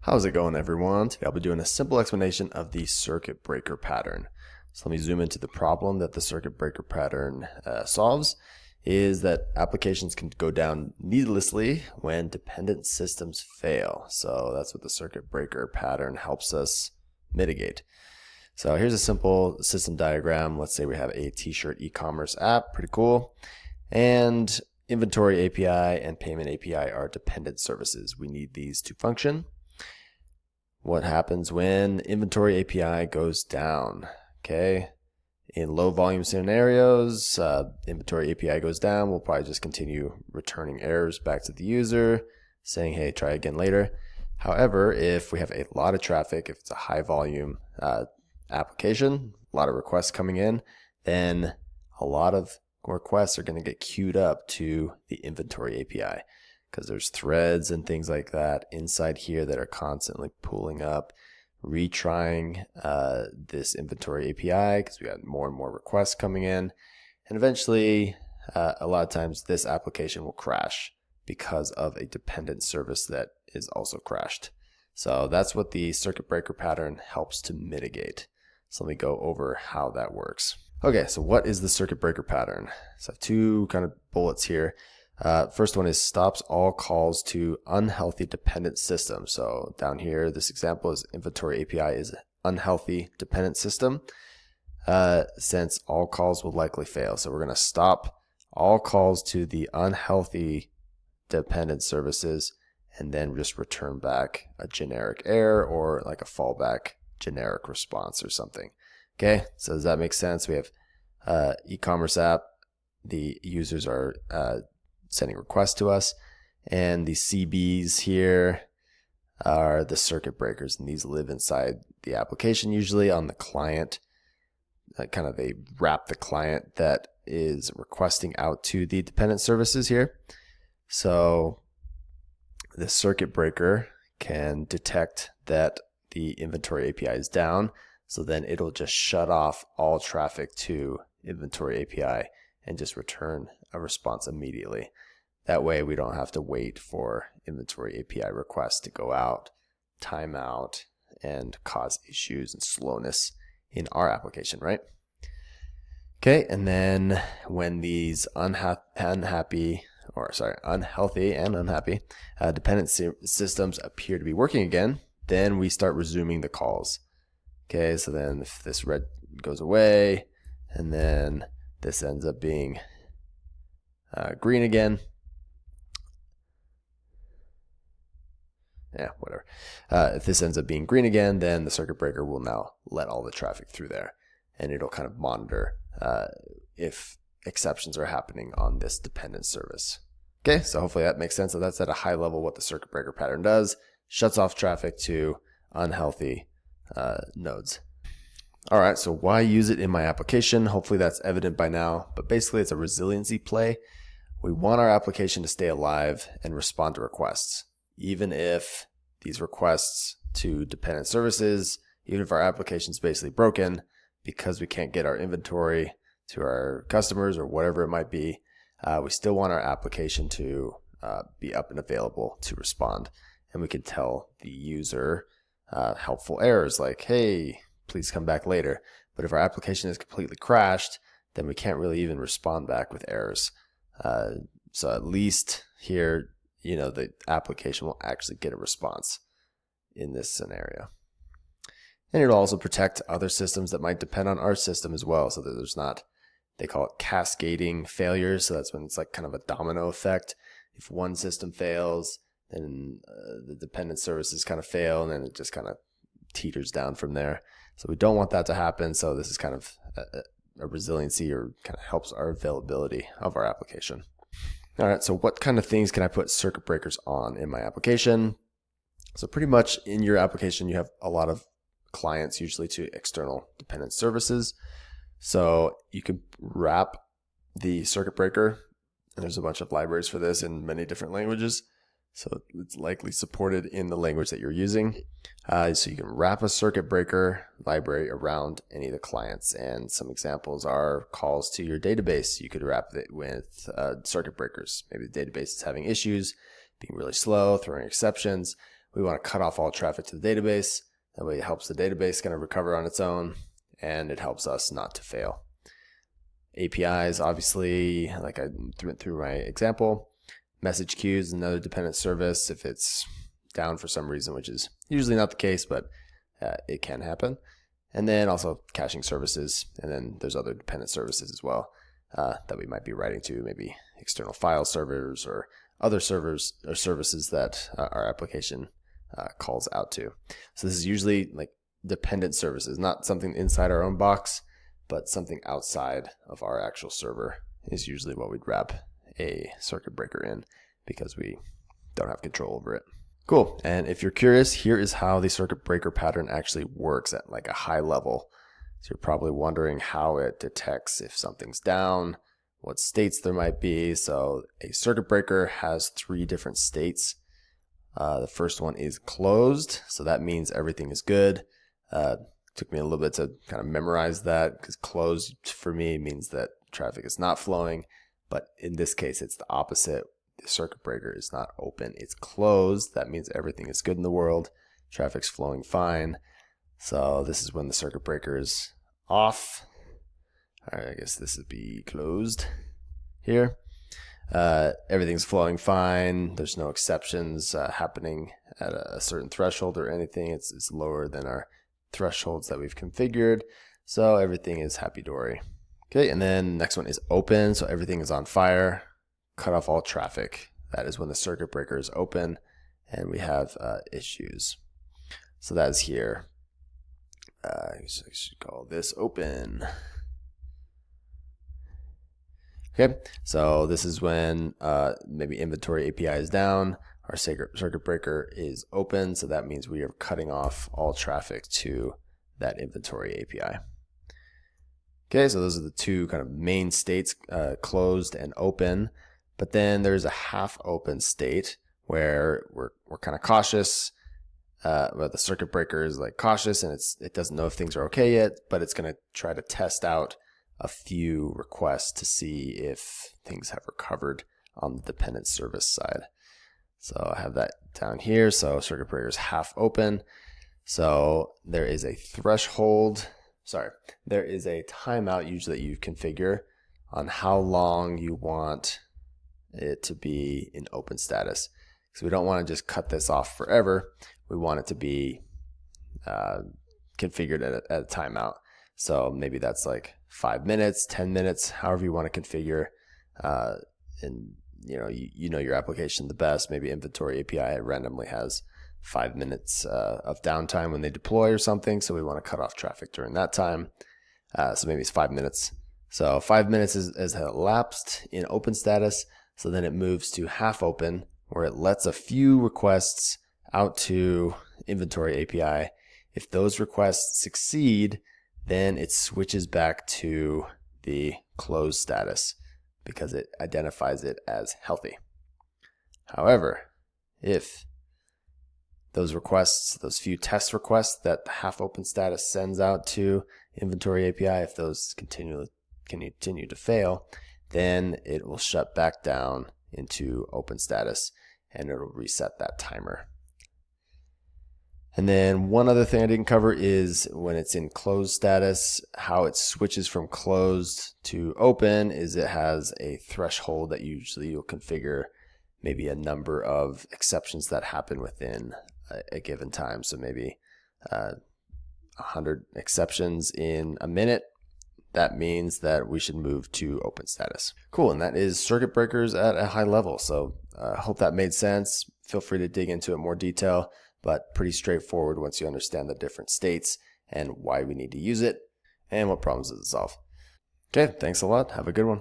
How's it going, everyone? Today I'll be doing a simple explanation of the circuit breaker pattern. So let me zoom into the problem that the circuit breaker pattern solves. Is that applications can go down needlessly when dependent systems fail. So that's what the circuit breaker pattern helps us mitigate. So here's a simple system diagram. Let's say we have a t-shirt e-commerce app, pretty cool. And inventory API and payment API are dependent services. We need these to function. What happens when inventory API goes down? Okay, in low volume scenarios, inventory API goes down. We'll probably just continue returning errors back to the user, saying, hey, try again later. However, if we have a lot of traffic, if it's a high volume application, a lot of requests coming in, then a lot of requests are going to get queued up to the inventory API. Because there's threads and things like that inside here that are constantly pulling up, retrying this inventory API because we got more and more requests coming in. And eventually, a lot of times this application will crash because of a dependent service that is also crashed. So that's what the circuit breaker pattern helps to mitigate. So let me go over how that works. Okay, so what is the circuit breaker pattern? So I have two kind of bullets here. First one is stops all calls to unhealthy dependent systems. So down here, this example is inventory API is unhealthy dependent system, since all calls will likely fail. So we're going to stop all calls to the unhealthy dependent services and then just return back a generic error or like a fallback generic response or something. Okay, so does that make sense? We have e-commerce app. The users are sending requests to us, and the CBs here are the circuit breakers, and these live inside the application, usually on the client. Kind of they wrap the client that is requesting out to the dependent services here. So the circuit breaker can detect that the inventory API is down, so then it'll just shut off all traffic to inventory API and just return a response immediately. That way we don't have to wait for inventory API requests to go out, time out, and cause issues and slowness in our application, right? Okay, and then when these unhealthy and unhappy dependent systems appear to be working again, then we start resuming the calls. Okay, so then if this red goes away, and then this ends up being green again. Yeah, whatever. If this ends up being green again, then the circuit breaker will now let all the traffic through there, and it'll kind of monitor if exceptions are happening on this dependent service. Okay, so hopefully that makes sense. So that's at a high level what the circuit breaker pattern does. Shuts off traffic to unhealthy nodes. All right, so why use it in my application? Hopefully that's evident by now, but basically it's a resiliency play. We want our application to stay alive and respond to requests. Even if these requests to dependent services, even if our application is basically broken because we can't get our inventory to our customers or whatever it might be, we still want our application to be up and available to respond. And we can tell the user helpful errors like, hey, please come back later. But if our application is completely crashed, then we can't really even respond back with errors. So at least here, the application will actually get a response in this scenario. And it'll also protect other systems that might depend on our system as well, so that there's not, they call it cascading failures. So that's when it's like kind of a domino effect. If one system fails, then the dependent services kind of fail, and then it just kind of teeters down from there. So we don't want that to happen. So this is kind of a resiliency, or kind of helps our availability of our application. All right, so what kind of things can I put circuit breakers on in my application? So pretty much in your application, you have a lot of clients, usually to external dependent services. So you can wrap the circuit breaker, and there's a bunch of libraries for this in many different languages. So it's likely supported in the language that you're using. So you can wrap a circuit breaker library around any of the clients. And some examples are calls to your database. You could wrap it with circuit breakers. Maybe the database is having issues, being really slow, throwing exceptions. we want to cut off all traffic to the database. That way it helps the database kind of recover on its own, and it helps us not to fail. APIs, obviously, like I went through my example. Message queues, another dependent service if it's down for some reason, which is usually not the case, but it can happen. And then also caching services, and then there's other dependent services as well that we might be writing to, maybe external file servers or other servers or services that our application calls out to. So this is usually like dependent services, not something inside our own box, but something outside of our actual server is usually what we'd wrap a circuit breaker in, because we don't have control over it. Cool. And if you're curious, here is how the circuit breaker pattern actually works at like a high level. So you're probably wondering how it detects if something's down, what states there might be. So a circuit breaker has 3 different states. The first one is closed. So that means everything is good. Took me a little bit to kind of memorize that, because closed for me means that traffic is not flowing. But in this case, it's the opposite. The circuit breaker is not open, it's closed. That means everything is good in the world. Traffic's flowing fine. So this is when the circuit breaker is off. All right, I guess this would be closed here. Everything's flowing fine. There's no exceptions happening at a certain threshold or anything. It's lower than our thresholds that we've configured. So everything is happy-dory. Okay, and then next one is open. So everything is on fire. Cut off all traffic. That is when the circuit breaker is open and we have issues. So that is here. I should call this open. Okay, so this is when maybe inventory API is down, our circuit breaker is open, so that means we are cutting off all traffic to that inventory API. Okay, so those are the 2 kind of main states, closed and open. But then there's a half open state where we're kind of cautious. But the circuit breaker is like cautious, and it doesn't know if things are okay yet, but it's going to try to test out a few requests to see if things have recovered on the dependent service side. So I have that down here. So circuit breaker is half open. So there is a threshold. There is a timeout usually that you configure on how long you want it to be in open status. Because we don't want to just cut this off forever. We want it to be configured at a timeout. So maybe that's like 5 minutes, 10 minutes, however you want to configure. And you know your application the best. Maybe inventory API randomly has 5 minutes of downtime when they deploy or something. So we want to cut off traffic during that time. So maybe it's 5 minutes. So 5 minutes is elapsed in open status. So then it moves to half open, where it lets a few requests out to inventory API. If those requests succeed, then it switches back to the closed status because it identifies it as healthy. However, if those requests, those few test requests that the half open status sends out to inventory API, if those continue to fail, then it will shut back down into open status and it'll reset that timer. And then one other thing I didn't cover is when it's in closed status, how it switches from closed to open is it has a threshold that usually you'll configure maybe a number of exceptions that happen within a given time. So maybe 100 exceptions in a minute. That means that we should move to open status. Cool, and that is circuit breakers at a high level. So I hope that made sense. Feel free to dig into it in more detail, but pretty straightforward once you understand the different states and why we need to use it and what problems does it solve. Okay, thanks a lot. Have a good one.